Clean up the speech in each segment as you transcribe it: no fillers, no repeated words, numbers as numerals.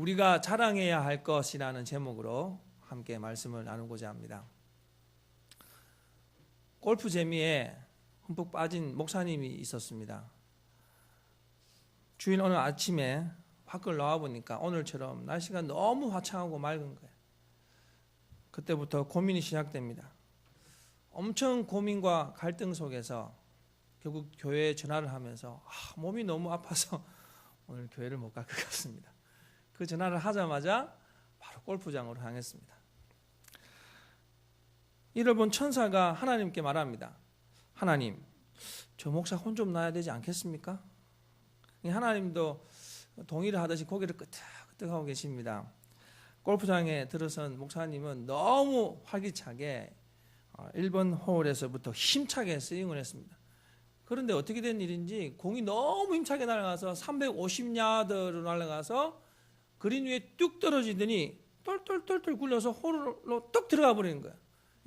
우리가 자랑해야 할 것이라는 제목으로 함께 말씀을 나누고자 합니다. 골프 재미에 흠뻑 빠진 목사님이 있었습니다. 주일 오늘 아침에 밖을 나와보니까 오늘처럼 날씨가 너무 화창하고 맑은 거예요. 그때부터 고민이 시작됩니다. 엄청 고민과 갈등 속에서 결국 교회에 전화를 하면서 몸이 너무 아파서 오늘 교회를 못 갈 것 같습니다. 그 전화를 하자마자 바로 골프장으로 향했습니다. 이를 본 천사가 하나님께 말합니다. 하나님, 저 목사 혼 좀 나야 되지 않겠습니까? 하나님도 동의를 하듯이 고개를 끄덕끄덕하고 계십니다. 골프장에 들어선 목사님은 너무 활기차게 1번 홀에서부터 힘차게 스윙을 했습니다. 그런데 어떻게 된 일인지 공이 너무 힘차게 날아가서 350야드로 날아가서 그린 위에 뚝 떨어지더니 똘똘똘똘 굴려서 홀로 뚝 들어가 버리는 거예요.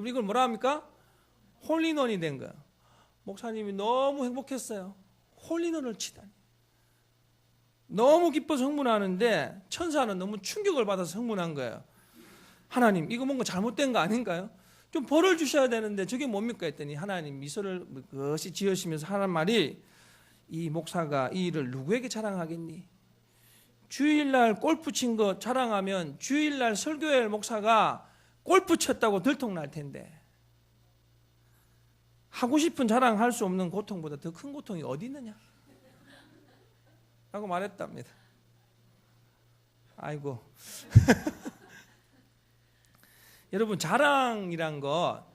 이걸 뭐라 합니까? 홀인원이 된 거예요. 목사님이 너무 행복했어요. 홀인원을 치다니. 너무 기뻐서 흥분하는데 천사는 너무 충격을 받아서 흥분한 거예요. 하나님, 이거 뭔가 잘못된 거 아닌가요? 좀 벌을 주셔야 되는데 저게 뭡니까 했더니 하나님 미소를 그것이 지으시면서 하는 말이, 이 목사가 이 일을 누구에게 자랑하겠니? 주일날 골프 친 거 자랑하면 주일날 설교회 목사가 골프 쳤다고 들통날 텐데, 하고 싶은 자랑할 수 없는 고통보다 더 큰 고통이 어디 있느냐? 라고 말했답니다. 아이고. 여러분, 자랑이란 것,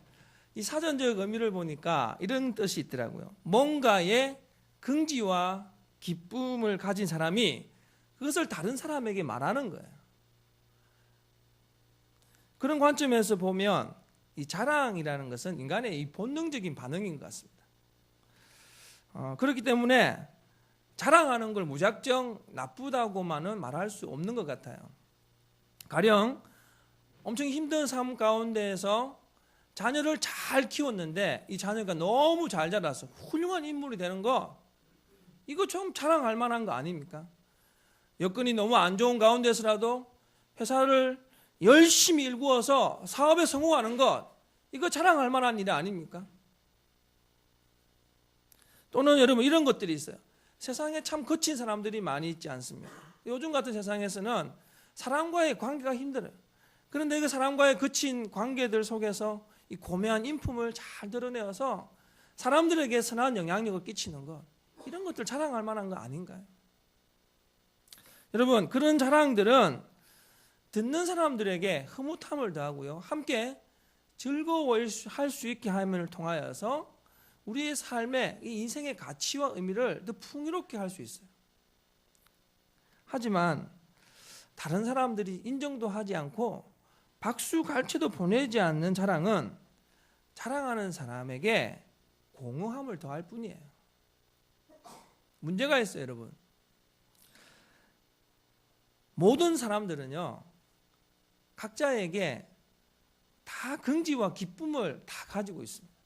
이 사전적 의미를 보니까 이런 뜻이 있더라고요. 뭔가의 긍지와 기쁨을 가진 사람이 그것을 다른 사람에게 말하는 거예요. 그런 관점에서 보면 이 자랑이라는 것은 인간의 이 본능적인 반응인 것 같습니다. 그렇기 때문에 자랑하는 걸 무작정 나쁘다고만은 말할 수 없는 것 같아요. 가령 엄청 힘든 삶 가운데에서 자녀를 잘 키웠는데 이 자녀가 너무 잘 자라서 훌륭한 인물이 되는 거, 이거 좀 자랑할 만한 거 아닙니까? 여건이 너무 안 좋은 가운데서라도 회사를 열심히 일구어서 사업에 성공하는 것, 이거 자랑할 만한 일 아닙니까? 또는 여러분, 이런 것들이 있어요. 세상에 참 거친 사람들이 많이 있지 않습니까? 요즘 같은 세상에서는 사람과의 관계가 힘들어요. 그런데 그 사람과의 거친 관계들 속에서 이 고매한 인품을 잘 드러내어서 사람들에게 선한 영향력을 끼치는 것, 이런 것들 자랑할 만한 거 아닌가요? 여러분, 그런 자랑들은 듣는 사람들에게 흐뭇함을 더하고요, 함께 즐거워할 수 있게 함을 통하여서 우리의 삶의 이 인생의 가치와 의미를 더 풍요롭게 할 수 있어요. 하지만 다른 사람들이 인정도 하지 않고 박수 갈채도 보내지 않는 자랑은 자랑하는 사람에게 공허함을 더할 뿐이에요. 문제가 있어요, 여러분. 모든 사람들은요, 각자에게 다 긍지와 기쁨을 다 가지고 있습니다.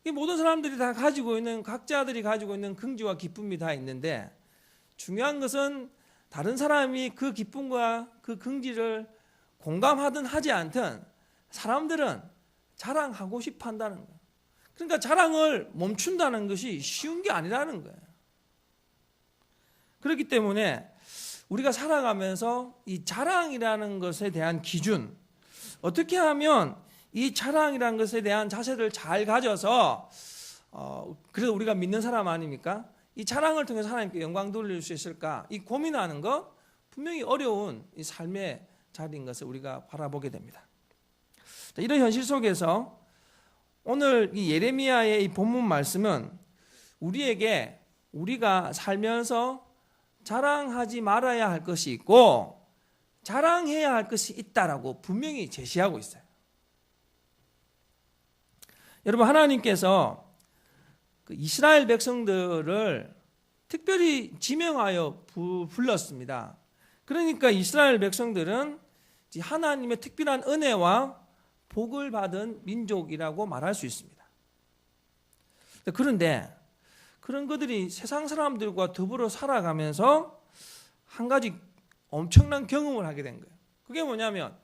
이 모든 사람들이 다 가지고 있는, 각자들이 가지고 있는 긍지와 기쁨이 다 있는데, 중요한 것은 다른 사람이 그 기쁨과 그 긍지를 공감하든 하지 않든 사람들은 자랑하고 싶어 한다는 거예요. 그러니까 자랑을 멈춘다는 것이 쉬운 게 아니라는 거예요. 그렇기 때문에 우리가 살아가면서 이 자랑이라는 것에 대한 기준, 어떻게 하면 이 자랑이라는 것에 대한 자세를 잘 가져서 그래서 우리가 믿는 사람 아닙니까? 이 자랑을 통해서 하나님께 영광 돌릴 수 있을까? 이 고민하는 것 분명히 어려운 이 삶의 자리인 것을 우리가 바라보게 됩니다. 이런 현실 속에서 오늘 이 예레미야의 이 본문 말씀은 우리에게 우리가 살면서 자랑하지 말아야 할 것이 있고 자랑해야 할 것이 있다라고 분명히 제시하고 있어요. 여러분, 하나님께서 그 이스라엘 백성들을 특별히 지명하여 불렀습니다. 그러니까 이스라엘 백성들은 하나님의 특별한 은혜와 복을 받은 민족이라고 말할 수 있습니다. 그런데 그런 그들이 세상 사람들과 더불어 살아가면서 한 가지 엄청난 경험을 하게 된 거예요. 그게 뭐냐면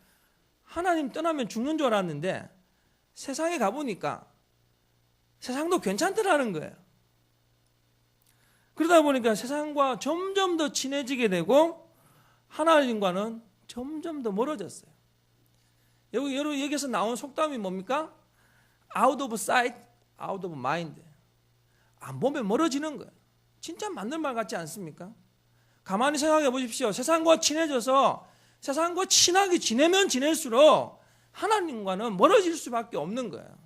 하나님 떠나면 죽는 줄 알았는데 세상에 가보니까 세상도 괜찮더라는 거예요. 그러다 보니까 세상과 점점 더 친해지게 되고 하나님과는 점점 더 멀어졌어요. 여기서 나온 속담이 뭡니까? Out of sight, out of mind. 안 보면 멀어지는 거예요. 진짜 맞는 말 같지 않습니까? 가만히 생각해 보십시오. 세상과 친해져서 세상과 친하게 지내면 지낼수록 하나님과는 멀어질 수밖에 없는 거예요.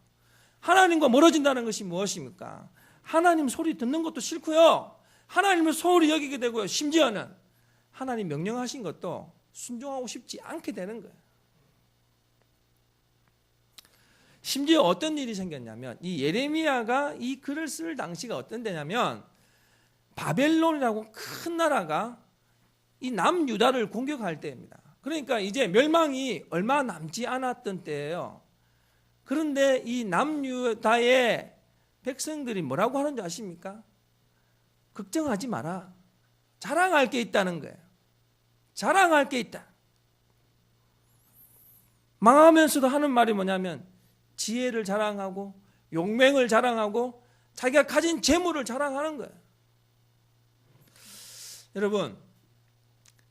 하나님과 멀어진다는 것이 무엇입니까? 하나님 소리 듣는 것도 싫고요. 하나님을 소홀히 여기게 되고요. 심지어는 하나님 명령하신 것도 순종하고 싶지 않게 되는 거예요. 심지어 어떤 일이 생겼냐면 이 예레미야가 이 글을 쓸 당시가 어떤 때냐면 바벨론이라고 큰 나라가 이 남유다를 공격할 때입니다. 그러니까 이제 멸망이 얼마 남지 않았던 때예요. 그런데 이 남유다의 백성들이 뭐라고 하는지 아십니까? 걱정하지 마라. 자랑할 게 있다는 거예요. 자랑할 게 있다. 망하면서도 하는 말이 뭐냐면 지혜를 자랑하고 용맹을 자랑하고 자기가 가진 재물을 자랑하는 거예요. 여러분,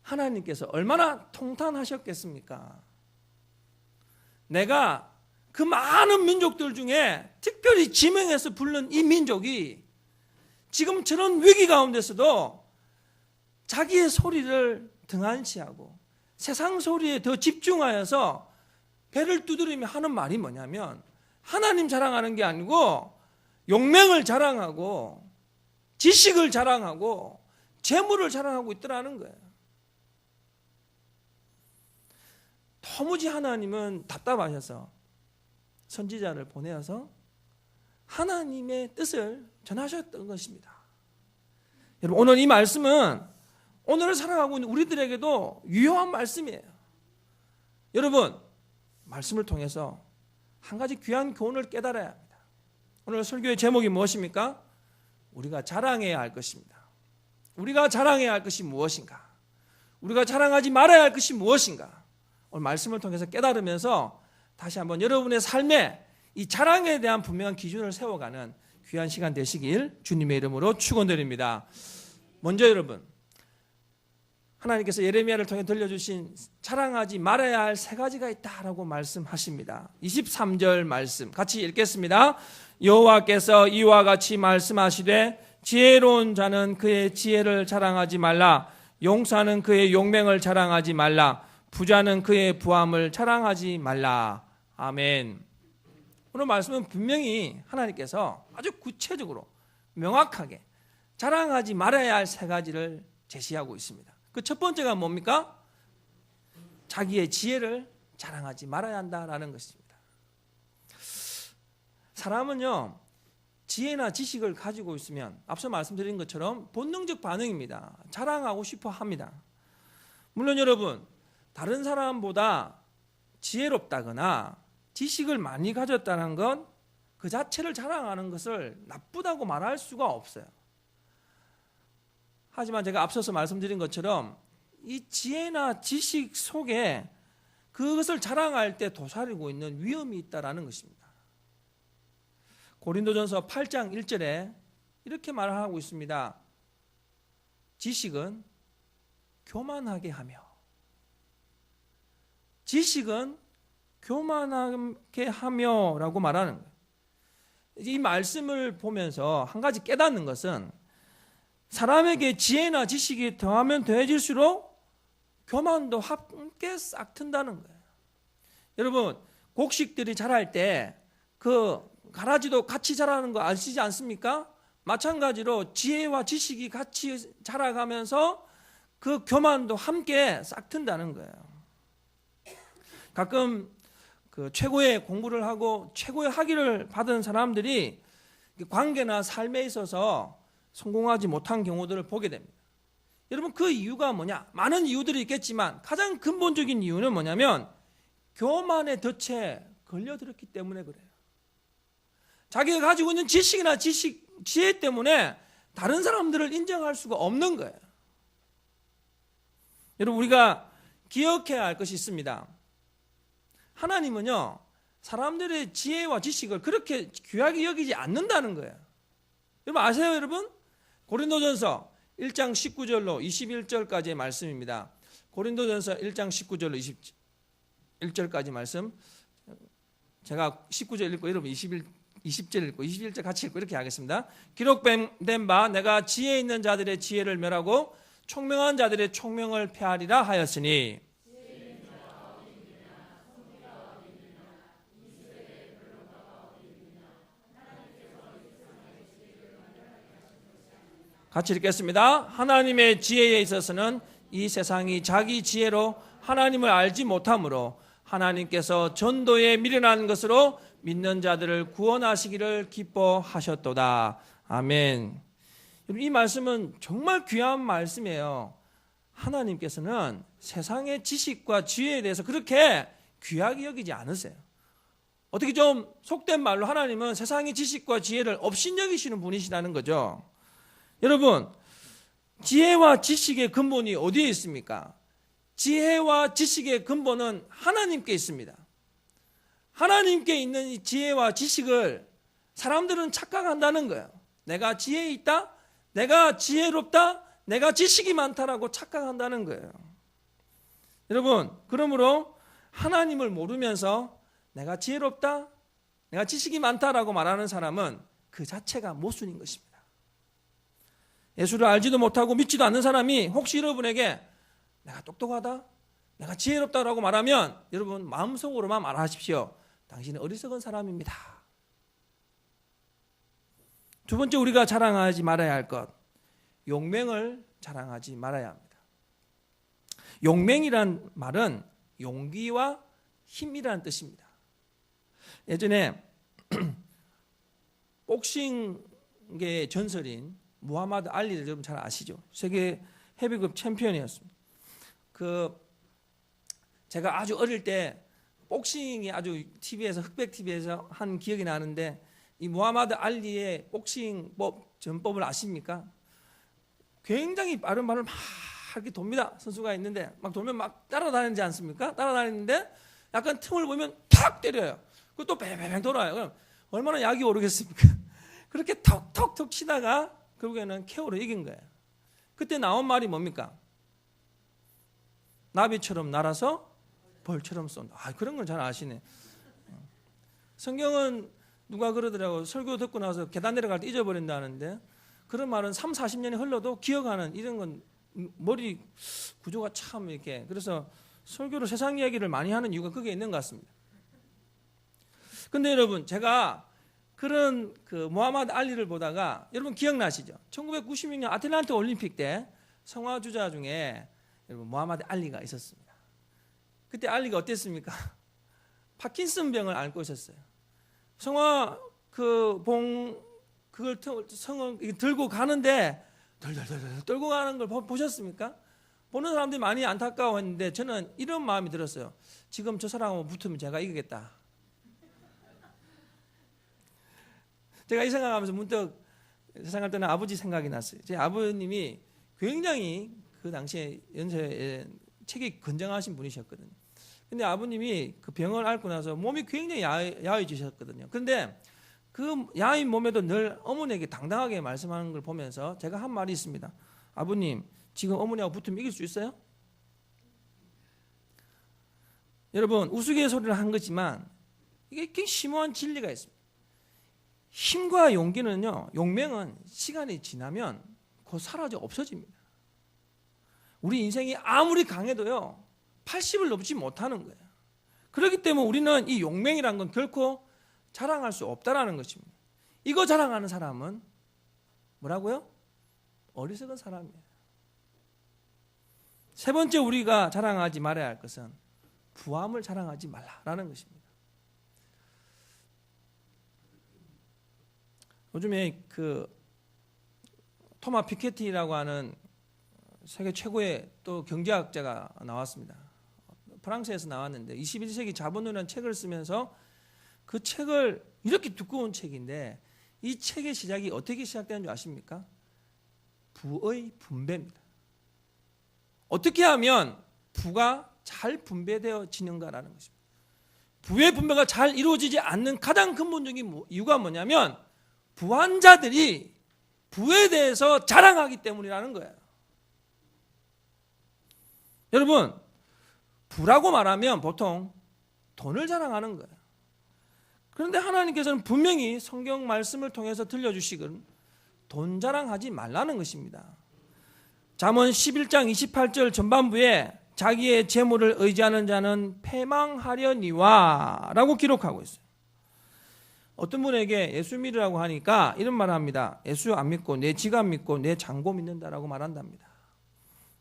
하나님께서 얼마나 통탄하셨겠습니까? 내가 그 많은 민족들 중에 특별히 지명해서 부른 이 민족이 지금 저런 위기 가운데서도 자기의 소리를 등한시하고 세상 소리에 더 집중하여서 배를 두드리며 하는 말이 뭐냐면 하나님 자랑하는 게 아니고 용맹을 자랑하고 지식을 자랑하고 재물을 자랑하고 있더라는 거예요. 도무지 하나님은 답답하셔서 선지자를 보내어서 하나님의 뜻을 전하셨던 것입니다. 여러분, 오늘 이 말씀은 오늘을 살아가고 있는 우리들에게도 유효한 말씀이에요. 여러분, 말씀을 통해서 한 가지 귀한 교훈을 깨달아야 합니다. 오늘 설교의 제목이 무엇입니까? 우리가 자랑해야 할 것입니다. 우리가 자랑해야 할 것이 무엇인가? 우리가 자랑하지 말아야 할 것이 무엇인가? 오늘 말씀을 통해서 깨달으면서 다시 한번 여러분의 삶에 이 자랑에 대한 분명한 기준을 세워가는 귀한 시간 되시길 주님의 이름으로 축원드립니다. 먼저 여러분, 하나님께서 예레미야를 통해 들려주신 자랑하지 말아야 할 세 가지가 있다라고 말씀하십니다. 23절 말씀 같이 읽겠습니다. 여호와께서 이와 같이 말씀하시되 지혜로운 자는 그의 지혜를 자랑하지 말라. 용사는 그의 용맹을 자랑하지 말라. 부자는 그의 부함을 자랑하지 말라. 아멘. 오늘 말씀은 분명히 하나님께서 아주 구체적으로 명확하게 자랑하지 말아야 할 세 가지를 제시하고 있습니다. 그 첫 번째가 뭡니까? 자기의 지혜를 자랑하지 말아야 한다라는 것입니다. 사람은요, 지혜나 지식을 가지고 있으면 앞서 말씀드린 것처럼 본능적 반응입니다. 자랑하고 싶어 합니다. 물론 여러분, 다른 사람보다 지혜롭다거나 지식을 많이 가졌다는 건 그 자체를 자랑하는 것을 나쁘다고 말할 수가 없어요. 하지만 제가 앞서서 말씀드린 것처럼 이 지혜나 지식 속에 그것을 자랑할 때 도사리고 있는 위험이 있다는 것입니다. 고린도전서 8장 1절에 이렇게 말하고 있습니다. 지식은 교만하게 하며, 지식은 교만하게 하며 라고 말하는 거예요. 이 말씀을 보면서 한 가지 깨닫는 것은 사람에게 지혜나 지식이 더하면 더해질수록 교만도 함께 싹 튼다는 거예요. 여러분, 곡식들이 자랄 때 그 가라지도 같이 자라는 거 아시지 않습니까? 마찬가지로 지혜와 지식이 같이 자라가면서 그 교만도 함께 싹 튼다는 거예요. 가끔 그 최고의 공부를 하고 최고의 학위를 받은 사람들이 관계나 삶에 있어서 성공하지 못한 경우들을 보게 됩니다. 여러분, 그 이유가 뭐냐? 많은 이유들이 있겠지만 가장 근본적인 이유는 뭐냐면 교만의 덫에 걸려들었기 때문에 그래요. 자기가 가지고 있는 지식이나 지혜 때문에 다른 사람들을 인정할 수가 없는 거예요. 여러분, 우리가 기억해야 할 것이 있습니다. 하나님은요, 사람들의 지혜와 지식을 그렇게 귀하게 여기지 않는다는 거예요. 여러분 아세요, 여러분? 고린도전서 1장 19절로 21절까지의 말씀입니다. 고린도전서 1장 19절로 21절까지 말씀. 제가 19절 읽고 여러분 20절 읽고 21절 같이 읽고 이렇게 하겠습니다. 기록된 바 내가 지혜 있는 자들의 지혜를 멸하고 총명한 자들의 총명을 폐하리라 하였으니, 같이 읽겠습니다. 하나님의 지혜에 있어서는 이 세상이 자기 지혜로 하나님을 알지 못하므로 하나님께서 전도에 미련한 것으로 믿는 자들을 구원하시기를 기뻐하셨도다. 아멘. 이 말씀은 정말 귀한 말씀이에요. 하나님께서는 세상의 지식과 지혜에 대해서 그렇게 귀하게 여기지 않으세요. 어떻게 좀 속된 말로 하나님은 세상의 지식과 지혜를 업신여기시는 분이시라는 거죠. 여러분, 지혜와 지식의 근본이 어디에 있습니까? 지혜와 지식의 근본은 하나님께 있습니다. 하나님께 있는 이 지혜와 지식을 사람들은 착각한다는 거예요. 내가 지혜 있다, 내가 지혜롭다, 내가 지식이 많다라고 착각한다는 거예요. 여러분, 그러므로 하나님을 모르면서 내가 지혜롭다, 내가 지식이 많다라고 말하는 사람은 그 자체가 모순인 것입니다. 예수를 알지도 못하고 믿지도 않는 사람이 혹시 여러분에게 내가 똑똑하다, 내가 지혜롭다라고 말하면 여러분 마음속으로만 말하십시오. 당신은 어리석은 사람입니다. 두 번째, 우리가 자랑하지 말아야 할 것, 용맹을 자랑하지 말아야 합니다. 용맹이란 말은 용기와 힘이라는 뜻입니다. 예전에 복싱계의 전설인 무하마드 알리를 여러분 잘 아시죠? 세계 헤비급 챔피언이었습니다. 제가 아주 어릴 때 복싱이 아주 TV에서, 흑백 TV에서 한 기억이 나는데, 이 무하마드 알리의 복싱법 전법을 아십니까? 굉장히 빠른 발을 막 이렇게 돕니다. 선수가 있는데 막 돌면 막 따라다니지 않습니까? 따라다니는데 약간 틈을 보면 탁 때려요. 그리고 또 뱅뱅뱅 돌아요. 그럼 얼마나 약이 오르겠습니까? 그렇게 톡톡톡 치다가 결국에는 KO로 이긴 거예요. 그때 나온 말이 뭡니까? 나비처럼 날아서 벌처럼 쏜다. 그런 걸 잘 아시네. 성경은 누가 그러더라고, 설교 듣고 나서 계단 내려갈 때 잊어버린다는데, 그런 말은 3, 40년이 흘러도 기억하는, 이런 건 머리 구조가 참 이렇게, 그래서 설교로 세상 이야기를 많이 하는 이유가 그게 있는 것 같습니다. 근데 여러분, 제가 그런 무하마드 알리를 보다가 여러분 기억나시죠? 1996년 아틀란타 올림픽 때 성화 주자 중에 여러분 무하마드 알리가 있었습니다. 그때 알리가 어땠습니까? 파킨슨 병을 앓고 있었어요. 성화 그걸 성을 들고 가는데 덜덜덜 떨고 가는 걸 보셨습니까? 보는 사람들이 많이 안타까워했는데 저는 이런 마음이 들었어요. 지금 저 사람하고 붙으면 제가 이기겠다. 제가 이 생각하면서 문득 세상을 떠난 아버지 생각이 났어요. 제 아버님이 굉장히 그 당시에 연세에 체격이 건장하신 분이셨거든요. 근데 아버님이 그 병을 앓고 나서 몸이 굉장히 야해지셨거든요. 그런데 그 야인 몸에도 늘 어머니에게 당당하게 말씀하는 걸 보면서 제가 한 말이 있습니다. 아버님, 지금 어머니하고 붙으면 이길 수 있어요? 여러분, 우스갯소리를 한 거지만 이게 굉장히 심오한 진리가 있습니다. 힘과 용기는요, 용맹은 시간이 지나면 곧 사라져 없어집니다. 우리 인생이 아무리 강해도요 80을 넘지 못하는 거예요. 그렇기 때문에 우리는 이 용맹이라는 건 결코 자랑할 수 없다라는 것입니다. 이거 자랑하는 사람은 뭐라고요? 어리석은 사람이에요. 세 번째, 우리가 자랑하지 말아야 할 것은 부함을 자랑하지 말라라는 것입니다. 요즘에 토마 피케티라고 하는 세계 최고의 또 경제학자가 나왔습니다. 프랑스에서 나왔는데 21세기 자본론이라는 책을 쓰면서 그 책을, 이렇게 두꺼운 책인데 이 책의 시작이 어떻게 시작되는 줄 아십니까? 부의 분배입니다. 어떻게 하면 부가 잘 분배되어지는가라는 것입니다. 부의 분배가 잘 이루어지지 않는 가장 근본적인 이유가 뭐냐면 부한자들이 부에 대해서 자랑하기 때문이라는 거예요. 여러분, 부라고 말하면 보통 돈을 자랑하는 거예요. 그런데 하나님께서는 분명히 성경 말씀을 통해서 들려주시기를 돈 자랑하지 말라는 것입니다. 잠언 11장 28절 전반부에 자기의 재물을 의지하는 자는 패망하려니와 라고 기록하고 있어요. 어떤 분에게 예수 믿으라고 하니까 이런 말을 합니다. 예수 안 믿고 내 지갑 믿고 내 장고 믿는다라고 말한답니다.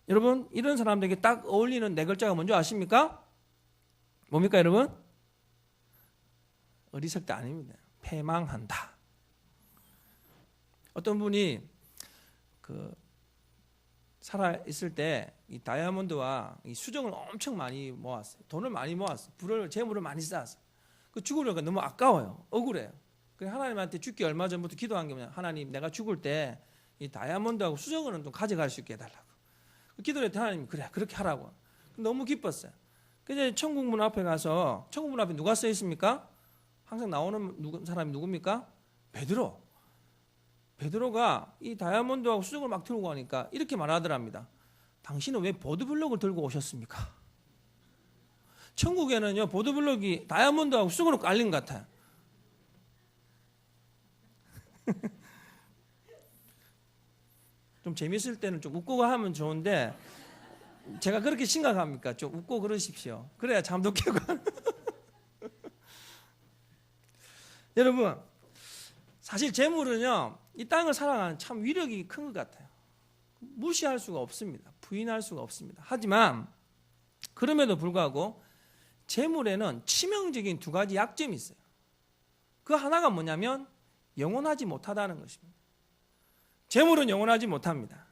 여러분, 이런 사람들에게 딱 어울리는 네 글자가 뭔지 아십니까? 뭡니까 여러분? 어리석다 아닙니다. 패망한다. 어떤 분이 살아 있을 때 이 다이아몬드와 이 수정을 엄청 많이 모았어요. 돈을 많이 모았어요. 재물을 많이 쌓았어요. 죽으려니까 너무 아까워요. 억울해요. 그래서 하나님한테 죽기 얼마 전부터 기도한 게 뭐냐? 하나님, 내가 죽을 때 이 다이아몬드하고 수정을 좀 가져갈 수 있게 해달라고. 기도를 했더니 하나님, 그래, 그렇게 하라고. 너무 기뻤어요. 그래서 천국문 앞에 가서, 천국문 앞에 누가 써 있습니까? 항상 나오는 사람이 누굽니까? 베드로가 이 다이아몬드하고 수정을 막 들고 가니까 이렇게 말하더랍니다. 당신은 왜 보드블록을 들고 오셨습니까? 천국에는요, 보드블록이 다이아몬드하고 수정으로 깔린 것 같아요. 좀 재밌을 때는 좀 웃고 하면 좋은데 제가 그렇게 심각합니까? 좀 웃고 그러십시오. 그래야 잠도 깨고. 여러분, 사실 재물은요, 이 땅을 살아가는 참 위력이 큰 것 같아요. 무시할 수가 없습니다. 부인할 수가 없습니다. 하지만 그럼에도 불구하고 재물에는 치명적인 두 가지 약점이 있어요. 그 하나가 뭐냐면 영원하지 못하다는 것입니다. 재물은 영원하지 못합니다.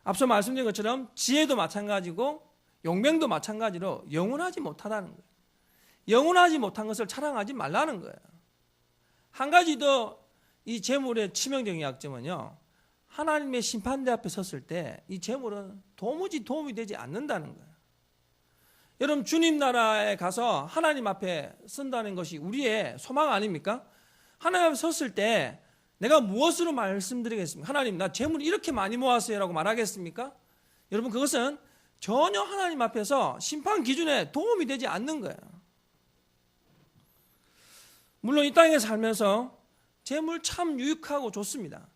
앞서 말씀드린 것처럼 지혜도 마찬가지고 용맹도 마찬가지로 영원하지 못하다는 거예요. 영원하지 못한 것을 자랑하지 말라는 거예요. 한 가지 더 이 재물의 치명적인 약점은요, 하나님의 심판대 앞에 섰을 때 이 재물은 도무지 도움이 되지 않는다는 거예요. 여러분, 주님 나라에 가서 하나님 앞에 선다는 것이 우리의 소망 아닙니까? 하나님 앞에 섰을 때 내가 무엇으로 말씀드리겠습니까? 하나님, 나 재물 이렇게 많이 모았어요 라고 말하겠습니까? 여러분, 그것은 전혀 하나님 앞에서 심판 기준에 도움이 되지 않는 거예요. 물론 이 땅에 살면서 재물 참 유익하고 좋습니다.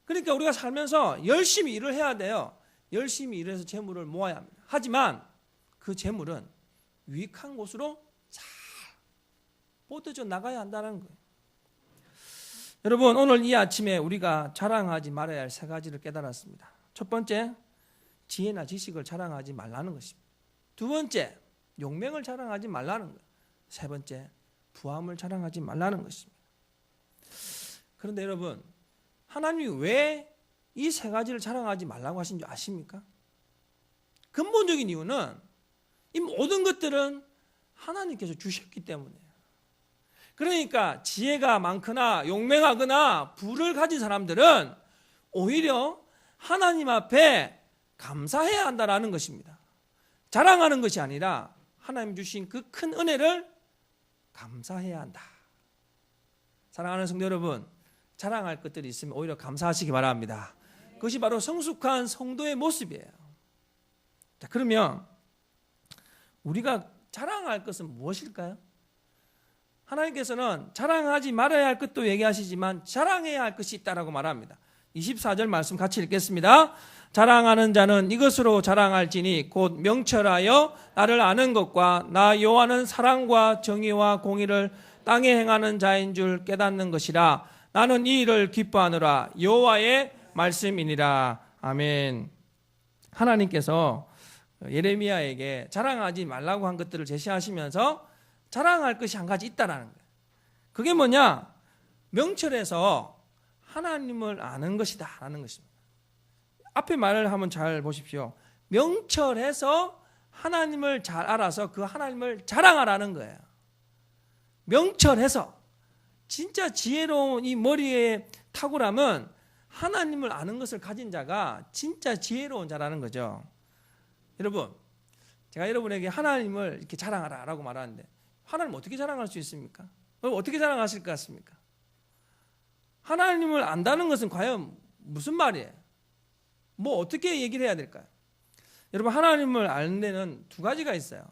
그러니까 우리가 살면서 열심히 일을 해야 돼요. 열심히 일해서 재물을 모아야 합니다. 하지만 그 재물은 유익한 곳으로 잘 뻗어져 나가야 한다는 거예요. 여러분, 오늘 이 아침에 우리가 자랑하지 말아야 할 세 가지를 깨달았습니다. 첫 번째, 지혜나 지식을 자랑하지 말라는 것입니다. 두 번째, 용맹을 자랑하지 말라는 거예요. 세 번째, 부함을 자랑하지 말라는 것입니다. 그런데 여러분, 하나님이 왜 이 세 가지를 자랑하지 말라고 하신 줄 아십니까? 근본적인 이유는 이 모든 것들은 하나님께서 주셨기 때문이에요. 그러니까 지혜가 많거나 용맹하거나 부를 가진 사람들은 오히려 하나님 앞에 감사해야 한다는 것입니다. 자랑하는 것이 아니라 하나님 주신 그 큰 은혜를 감사해야 한다. 사랑하는 성도 여러분, 자랑할 것들이 있으면 오히려 감사하시기 바랍니다. 그것이 바로 성숙한 성도의 모습이에요. 자, 그러면 우리가 자랑할 것은 무엇일까요? 하나님께서는 자랑하지 말아야 할 것도 얘기하시지만 자랑해야 할 것이 있다라고 말합니다. 24절 말씀 같이 읽겠습니다. 자랑하는 자는 이것으로 자랑할지니 곧 명철하여 나를 아는 것과 나 여호와는 사랑과 정의와 공의를 땅에 행하는 자인 줄 깨닫는 것이라. 나는 이 일을 기뻐하노라. 여호와의 말씀이니라. 아멘. 하나님께서 예레미야에게 자랑하지 말라고 한 것들을 제시하시면서 자랑할 것이 한 가지 있다라는 거예요. 그게 뭐냐? 명철해서 하나님을 아는 것이다라는 것입니다. 앞에 말을 한번 잘 보십시오. 명철해서 하나님을 잘 알아서 그 하나님을 자랑하라는 거예요. 명철해서. 진짜 지혜로운 이 머리의 탁월함은 하나님을 아는 것을 가진 자가 진짜 지혜로운 자라는 거죠. 여러분, 제가 여러분에게 하나님을 이렇게 자랑하라라고 말하는데 하나님 어떻게 자랑할 수 있습니까? 어떻게 자랑하실 것 같습니까? 하나님을 안다는 것은 과연 무슨 말이에요? 뭐 어떻게 얘기를 해야 될까요? 여러분, 하나님을 아는 데는 두 가지가 있어요.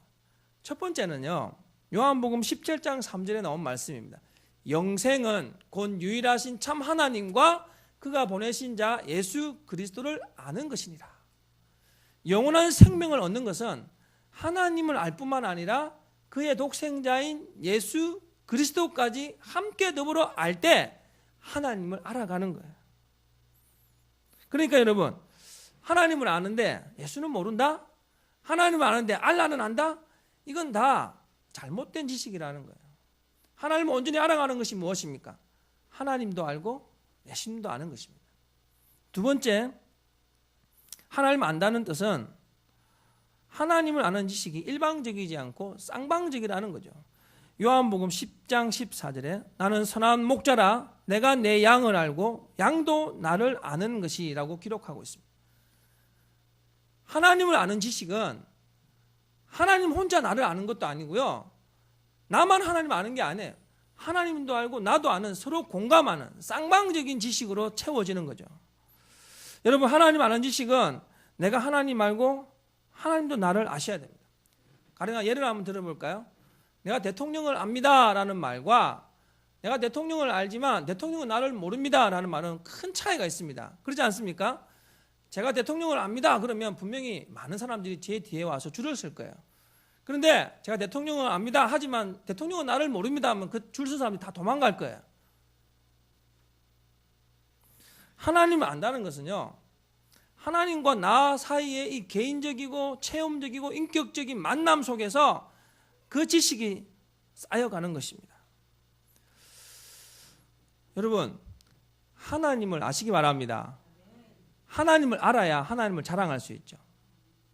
첫 번째는요, 요한복음 17장 3절에 나온 말씀입니다. 영생은 곧 유일하신 참 하나님과 그가 보내신 자 예수 그리스도를 아는 것이니라. 영원한 생명을 얻는 것은 하나님을 알 뿐만 아니라 그의 독생자인 예수 그리스도까지 함께 더불어 알 때 하나님을 알아가는 거예요. 그러니까 여러분, 하나님을 아는데 예수는 모른다? 하나님을 아는데 알라는 안다? 이건 다 잘못된 지식이라는 거예요. 하나님을 온전히 알아가는 것이 무엇입니까? 하나님도 알고 예수님도 아는 것입니다. 두 번째, 하나님을 안다는 뜻은 하나님을 아는 지식이 일방적이지 않고 쌍방적이라는 거죠. 요한복음 10장 14절에 나는 선한 목자라 내가 내 양을 알고 양도 나를 아는 것이라고 기록하고 있습니다. 하나님을 아는 지식은 하나님 혼자 나를 아는 것도 아니고요, 나만 하나님 아는 게 아니에요. 하나님도 알고 나도 아는, 서로 공감하는 쌍방적인 지식으로 채워지는 거죠. 여러분, 하나님 아는 지식은 내가 하나님 알고 하나님도 나를 아셔야 됩니다. 가령 예를 한번 들어볼까요? 내가 대통령을 압니다 라는 말과 내가 대통령을 알지만 대통령은 나를 모릅니다 라는 말은 큰 차이가 있습니다. 그렇지 않습니까? 제가 대통령을 압니다 그러면 분명히 많은 사람들이 제 뒤에 와서 줄을 설 거예요. 그런데 제가 대통령을 압니다 하지만 대통령은 나를 모릅니다 하면 그 줄 선 사람들이 다 도망갈 거예요. 하나님을 안다는 것은요, 하나님과 나 사이의 이 개인적이고 체험적이고 인격적인 만남 속에서 그 지식이 쌓여가는 것입니다. 여러분, 하나님을 아시기 바랍니다. 하나님을 알아야 하나님을 자랑할 수 있죠.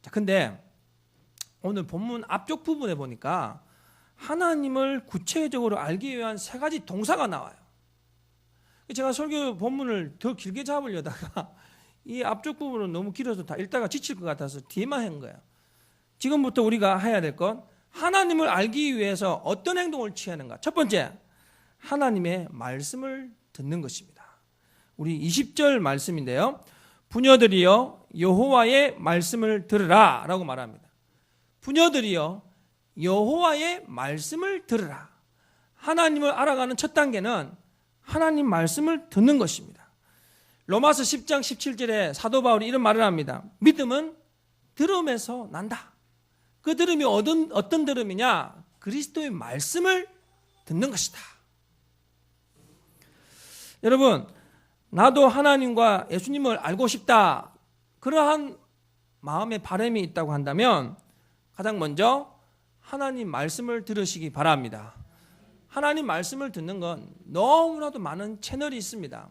자, 근데 오늘 본문 앞쪽 부분에 보니까 하나님을 구체적으로 알기 위한 세 가지 동사가 나와요. 제가 설교 본문을 더 길게 잡으려다가 이 앞쪽 부분은 너무 길어서 다 읽다가 지칠 것 같아서 뒤에만 한 거예요. 지금부터 우리가 해야 될 건 하나님을 알기 위해서 어떤 행동을 취하는가. 첫 번째, 하나님의 말씀을 듣는 것입니다. 우리 20절 말씀인데요, 부녀들이여 여호와의 말씀을 들으라 라고 말합니다. 부녀들이여 여호와의 말씀을 들으라. 하나님을 알아가는 첫 단계는 하나님 말씀을 듣는 것입니다. 로마서 10장 17절에 사도 바울이 이런 말을 합니다. 믿음은 들음에서 난다. 그 들음이 어떤 들음이냐? 그리스도의 말씀을 듣는 것이다. 여러분, 나도 하나님과 예수님을 알고 싶다, 그러한 마음의 바람이 있다고 한다면 가장 먼저 하나님 말씀을 들으시기 바랍니다. 하나님 말씀을 듣는 건 너무나도 많은 채널이 있습니다.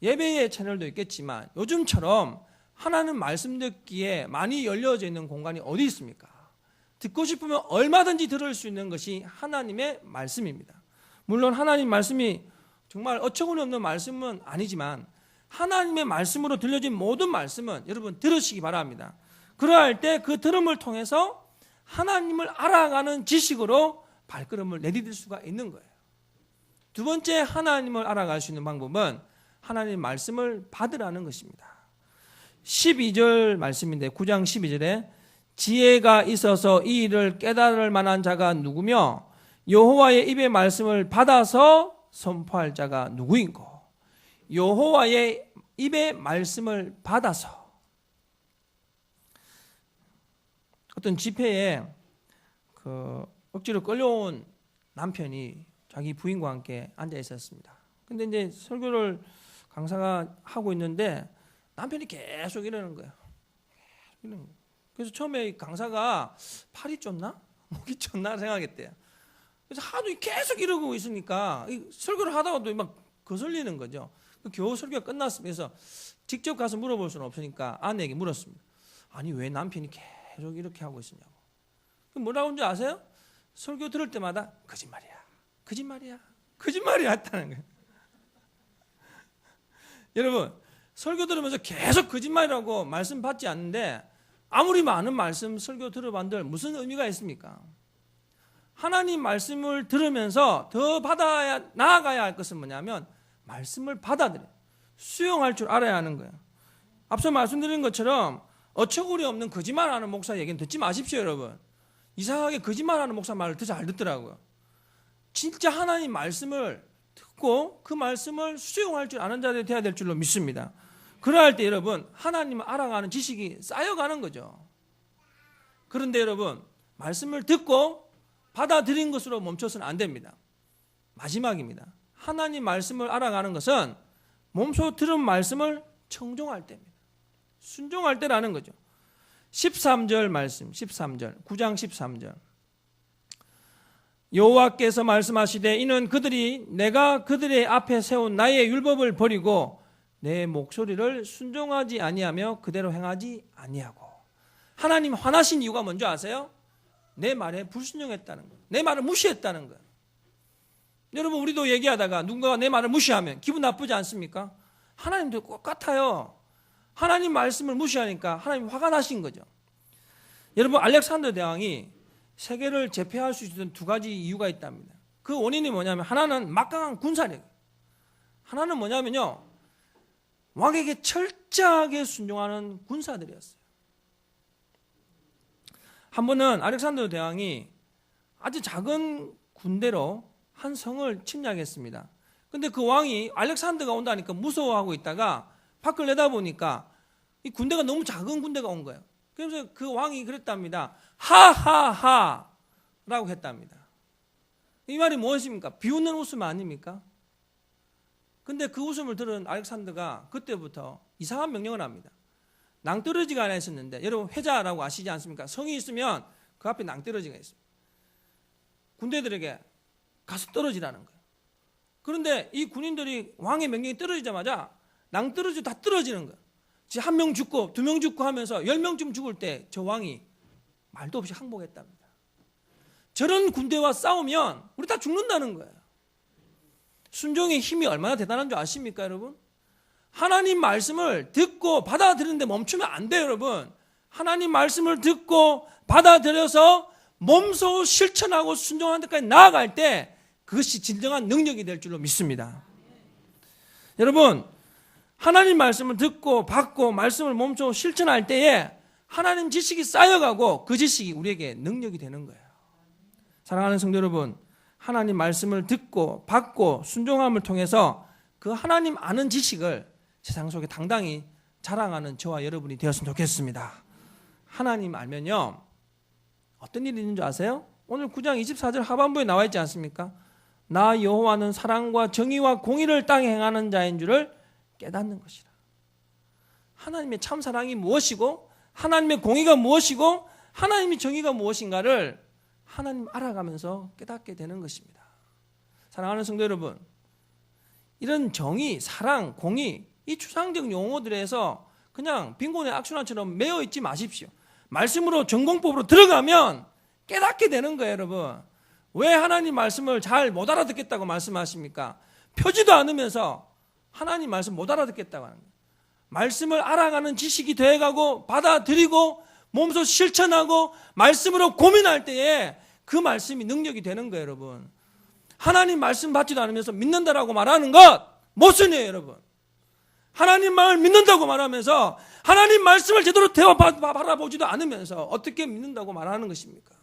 예배의 채널도 있겠지만 요즘처럼 하나님 말씀 듣기에 많이 열려져 있는 공간이 어디 있습니까? 듣고 싶으면 얼마든지 들을 수 있는 것이 하나님의 말씀입니다. 물론 하나님 말씀이 정말 어처구니 없는 말씀은 아니지만 하나님의 말씀으로 들려진 모든 말씀은 여러분 들으시기 바랍니다. 그러할 때 그 들음을 통해서 하나님을 알아가는 지식으로 발걸음을 내디딜 수가 있는 거예요. 두 번째, 하나님을 알아갈 수 있는 방법은 하나님의 말씀을 받으라는 것입니다. 12절 말씀인데 9장 12절에 지혜가 있어서 이 일을 깨달을 만한 자가 누구며 여호와의 입의 말씀을 받아서 선포할 자가 누구인고. 여호와의 입의 말씀을 받아서. 어떤 집회에 억지로 끌려온 남편이 자기 부인과 함께 앉아 있었습니다. 근데 이제 설교를 강사가 하고 있는데 남편이 계속 이러는 거예요. 그래서 처음에 강사가 팔이 쪘나? 목이 쪘나 생각했대요. 그래서 하도 계속 이러고 있으니까 설교를 하다가도 막 거슬리는 거죠. 겨우 설교가 끝났으면서 직접 가서 물어볼 수는 없으니까 아내에게 물었습니다. 아니 왜 남편이 계속 이렇게 하고 있으냐고. 뭐라고 하는지 아세요? 설교 들을 때마다 거짓말이야, 거짓말이야, 거짓말이야 했다는 거예요. 여러분, 설교 들으면서 계속 거짓말이라고 말씀 받지 않는데 아무리 많은 말씀 설교 들어반들 무슨 의미가 있습니까? 하나님 말씀을 들으면서 더 나아가야 할 것은 뭐냐면 말씀을 받아들여 수용할 줄 알아야 하는 거예요. 앞서 말씀드린 것처럼 어처구니 없는 거짓말하는 목사 얘기는 듣지 마십시오, 여러분. 이상하게 거짓말하는 목사 말을 더 잘 듣더라고요. 진짜 하나님 말씀을 듣고 그 말씀을 수용할 줄 아는 자들이 되어야 될 줄로 믿습니다. 그러할 때 여러분 하나님을 알아가는 지식이 쌓여가는 거죠. 그런데 여러분 말씀을 듣고 받아들인 것으로 멈춰서는 안 됩니다. 마지막입니다. 하나님 말씀을 알아가는 것은 몸소 들은 말씀을 청종할 때입니다. 순종할 때라는 거죠. 13절 말씀, 13절, 9장 13절. 여호와께서 말씀하시되 이는 그들이 내가 그들의 앞에 세운 나의 율법을 버리고 내 목소리를 순종하지 아니하며 그대로 행하지 아니하고. 하나님 화나신 이유가 뭔지 아세요? 내 말에 불순종했다는 거예요. 내 말을 무시했다는 거예요. 여러분 우리도 얘기하다가 누군가가 내 말을 무시하면 기분 나쁘지 않습니까? 하나님도 똑같아요. 하나님 말씀을 무시하니까 하나님 화가 나신 거죠. 여러분 알렉산더 대왕이 세계를 제패할 수 있었던 두 가지 이유가 있답니다. 그 원인이 뭐냐면 하나는 막강한 군사력, 하나는 뭐냐면요 왕에게 철저하게 순종하는 군사들이었어요. 한 번은 알렉산더 대왕이 아주 작은 군대로 한 성을 침략했습니다. 근데 그 왕이 알렉산더가 온다니까 무서워하고 있다가 밖을 내다보니까 이 군대가 너무 작은 군대가 온 거예요. 그래서 그 왕이 그랬답니다. 하하하 라고 했답니다. 이 말이 무엇입니까? 비웃는 웃음 아닙니까? 근데 그 웃음을 들은 알렉산더가 그때부터 이상한 명령을 합니다. 낭떠러지가 하나 있었는데 여러분 회자라고 아시지 않습니까? 성이 있으면 그 앞에 낭떠러지가 있습니다. 군대들에게 가서 떨어지라는 거예요. 그런데 이 군인들이 왕의 명령이 떨어지자마자 낭떠러지 다 떨어지는 거예요. 한 명 죽고 두 명 죽고 하면서 10명쯤 죽을 때 저 왕이 말도 없이 항복했답니다. 저런 군대와 싸우면 우리 다 죽는다는 거예요. 순종의 힘이 얼마나 대단한 줄 아십니까, 여러분? 하나님 말씀을 듣고 받아들이는데 멈추면 안 돼요, 여러분. 하나님 말씀을 듣고 받아들여서 몸소 실천하고 순종하는 데까지 나아갈 때 그것이 진정한 능력이 될 줄로 믿습니다. 여러분, 하나님 말씀을 듣고 받고 말씀을 몸소 실천할 때에 하나님 지식이 쌓여가고 그 지식이 우리에게 능력이 되는 거예요. 사랑하는 성도 여러분, 하나님 말씀을 듣고 받고 순종함을 통해서 그 하나님 아는 지식을 세상 속에 당당히 자랑하는 저와 여러분이 되었으면 좋겠습니다. 하나님 알면요 어떤 일이 있는 줄 아세요? 오늘 9장 24절 하반부에 나와 있지 않습니까? 나 여호와는 사랑과 정의와 공의를 땅에 행하는 자인 줄을 깨닫는 것이라. 하나님의 참 사랑이 무엇이고 하나님의 공의가 무엇이고 하나님의 정의가 무엇인가를 하나님 알아가면서 깨닫게 되는 것입니다. 사랑하는 성도 여러분, 이런 정의, 사랑, 공의 이 추상적 용어들에서 그냥 빈곤의 악순환처럼 매여 있지 마십시오. 말씀으로 전공법으로 들어가면 깨닫게 되는 거예요, 여러분. 왜 하나님 말씀을 잘 못 알아듣겠다고 말씀하십니까? 펴지도 않으면서 하나님 말씀 못 알아듣겠다고 하는 거예요. 말씀을 알아가는 지식이 되어가고 받아들이고 몸소 실천하고 말씀으로 고민할 때에 그 말씀이 능력이 되는 거예요, 여러분. 하나님 말씀 받지도 않으면서 믿는다라고 말하는 것 모순이에요, 여러분. 하나님 말을 믿는다고 말하면서 하나님 말씀을 제대로 바라보지도 않으면서 어떻게 믿는다고 말하는 것입니까?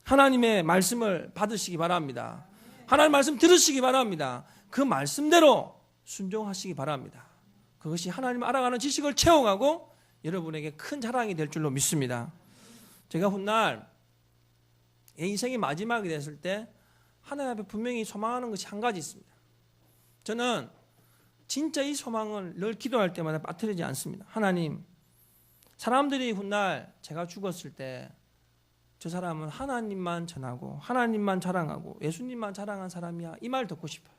하나님의 말씀을 받으시기 바랍니다. 하나님 말씀 들으시기 바랍니다. 그 말씀대로 순종하시기 바랍니다. 그것이 하나님을 알아가는 지식을 채워가고 여러분에게 큰 자랑이 될 줄로 믿습니다. 제가 훗날 인생의 마지막이 됐을 때 하나님 앞에 분명히 소망하는 것이 한 가지 있습니다. 저는 진짜 이 소망을 늘 기도할 때마다 빠뜨리지 않습니다. 하나님, 사람들이 훗날 제가 죽었을 때 저 사람은 하나님만 전하고 하나님만 자랑하고 예수님만 자랑한 사람이야, 이 말 듣고 싶어요.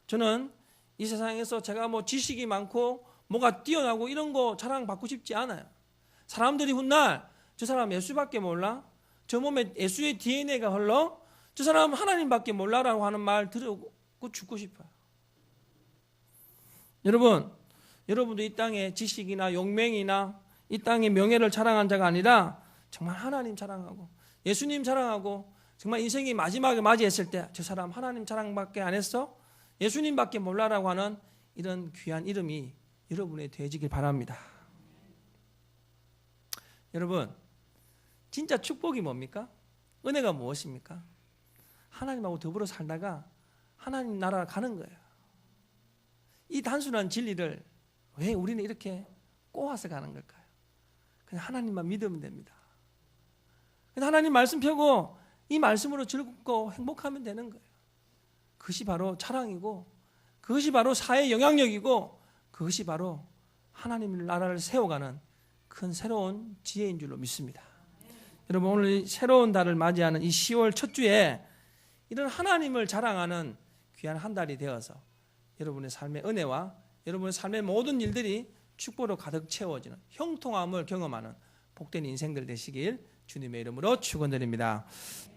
저는 이 세상에서 제가 뭐 지식이 많고 뭐가 뛰어나고 이런 거 자랑받고 싶지 않아요. 사람들이 훗날 저 사람 예수밖에 몰라? 저 몸에 예수의 DNA가 흘러? 저 사람은 하나님밖에 몰라라고 하는 말 들고 죽고 싶어요. 여러분, 여러분도 이 땅의 지식이나 용맹이나 이 땅의 명예를 자랑한 자가 아니라 정말 하나님 자랑하고 예수님 자랑하고 정말 인생이 마지막에 맞이했을 때 저 사람 하나님 자랑밖에 안 했어? 예수님밖에 몰라라고 하는 이런 귀한 이름이 여러분의 되어지길 바랍니다. 여러분, 진짜 축복이 뭡니까? 은혜가 무엇입니까? 하나님하고 더불어 살다가 하나님 나라 가는 거예요. 이 단순한 진리를 왜 우리는 이렇게 꼬아서 가는 걸까요? 그냥 하나님만 믿으면 됩니다. 그냥 하나님 말씀 펴고 이 말씀으로 즐겁고 행복하면 되는 거예요. 그것이 바로 자랑이고 그것이 바로 사회의 영향력이고 그것이 바로 하나님 나라를 세워가는 큰 새로운 지혜인 줄로 믿습니다. 여러분, 오늘 새로운 달을 맞이하는 이 10월 첫 주에 이런 하나님을 자랑하는 귀한 한 달이 되어서 여러분의 삶의 은혜와 여러분의 삶의 모든 일들이 축복으로 가득 채워지는 형통함을 경험하는 복된 인생들 되시길 주님의 이름으로 축원드립니다.